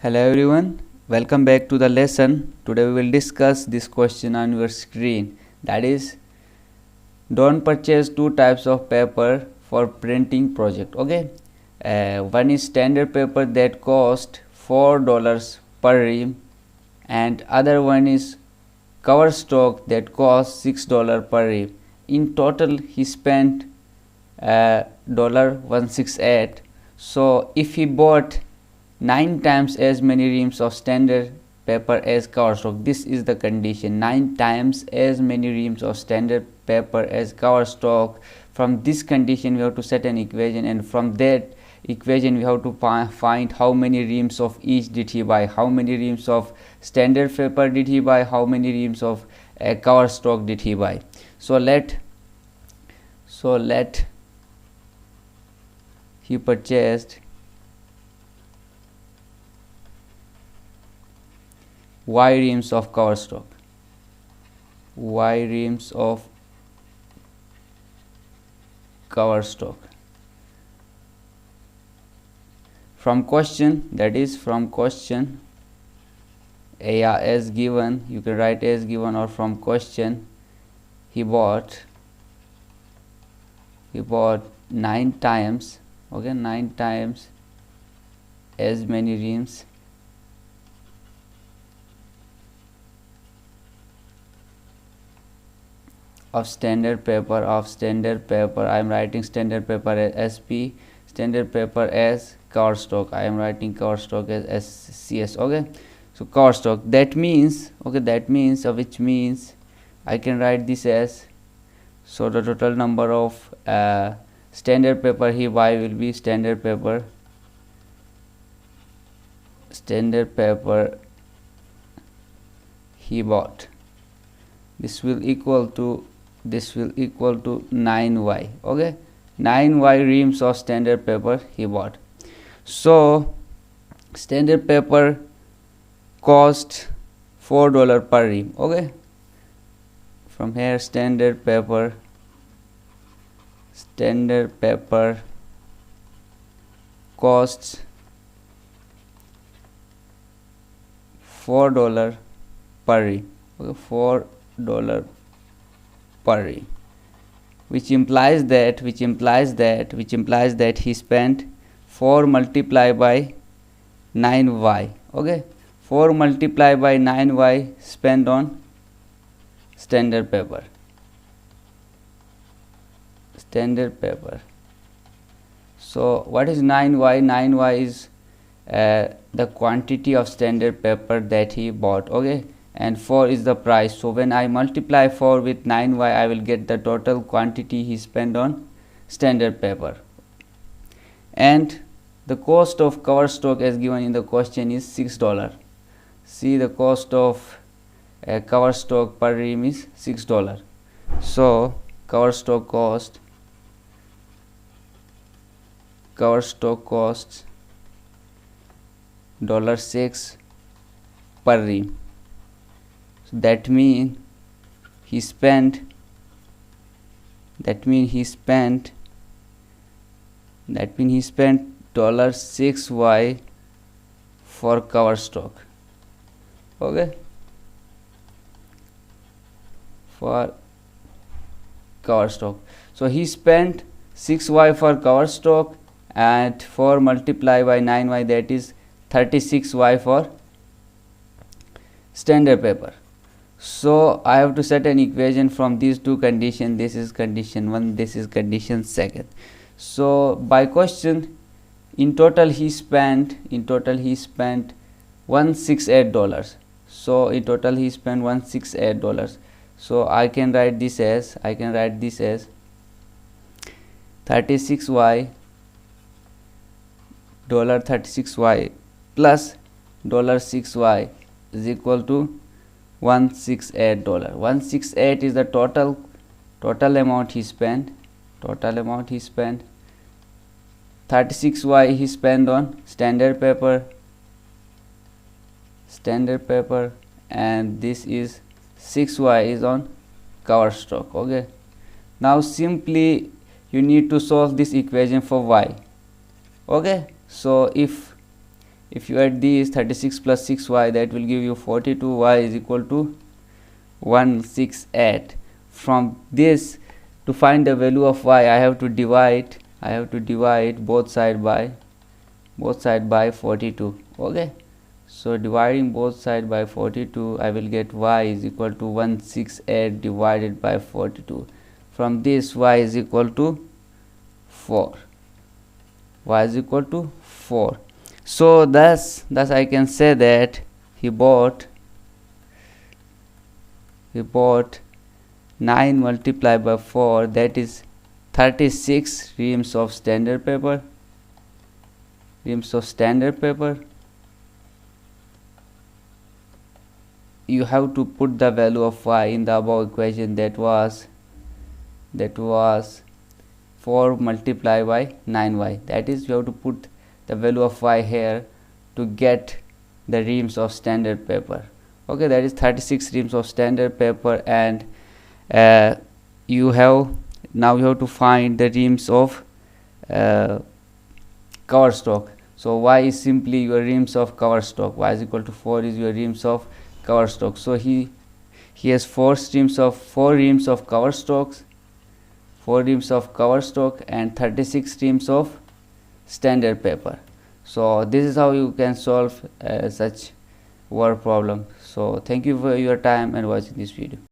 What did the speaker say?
Hello everyone, welcome back to the lesson. Today we will discuss this question on your screen, that is, don't purchase two types of paper for printing project. Okay, one is standard paper that cost $4 per ream and other one is cover stock that cost $6 per ream. In total he spent $168. So if he bought 9 times as many reams of standard paper as cover stock, this is the condition: 9 times as many reams of standard paper as cover stock. From this condition we have to set an equation, and from that equation we have to find how many reams of each did he buy, how many reams of standard paper did he buy, how many reams of cover stock did he buy. So let he purchased y reams of cover stock, y reams of cover stock. From question, that is from question, as given, you can write as given, or from question, he bought 9 times, okay, 9 times as many reams of standard paper. I am writing standard paper as SP, standard paper as cover stock. I am writing cover stock as SCS. Okay, so cover stock, that means, which means I can write this as, so the total number of standard paper he buy will be standard paper he bought. This will equal to 9y. Okay, 9y reams of standard paper he bought. So standard paper cost $4 per ream. Okay, from here standard paper costs $4 per ream. Okay, $4 per ream, which implies that he spent 4 multiplied by 9y. Okay, 4 multiplied by 9y spent on standard paper. So what is 9y? 9y is the quantity of standard paper that he bought. Okay, and 4 is the price. So when I multiply 4 with 9y, I will get the total quantity he spent on standard paper. And the cost of cover stock as given in the question is $6. See, the cost of cover stock per ream is $6. So cover stock costs $6 per ream. So that means he spent $6y for cover stock. Okay, for cover stock. So he spent 6y for cover stock and 4 multiplied by 9y, that is 36y for standard paper. So I have to set an equation from these two conditions. This is condition 1, this is condition 2. So by question, in total he spent $168. So in total he spent $168. So I can write this as 36y $36y plus $6y is equal to $168. $168 is the total amount he spent. 36y he spent on standard paper, and this is 6y is on cover stock. Okay, now simply you need to solve this equation for y. Okay, so if if you add these 36 plus 6y, that will give you 42y is equal to 168. From this, to find the value of y, I have to divide both side by 42. Okay, so dividing both side by 42, I will get y is equal to 168 divided by 42. From this, y is equal to 4. So thus I can say that he bought 9 multiplied by 4, that is 36 reams of standard paper. You have to put the value of y in the above equation, that was 4 multiplied by 9y. That is, you have to put the value of y here to get the reams of standard paper. Okay, that is 36 reams of standard paper, and you have to find the reams of cover stock. So y is simply your reams of cover stock. Y is equal to 4 is your reams of cover stock. So he has 4 reams of cover stocks, 4 reams of cover stock, and 36 reams of standard paper. So this is how you can solve such word problem. So thank you for your time and watching this video.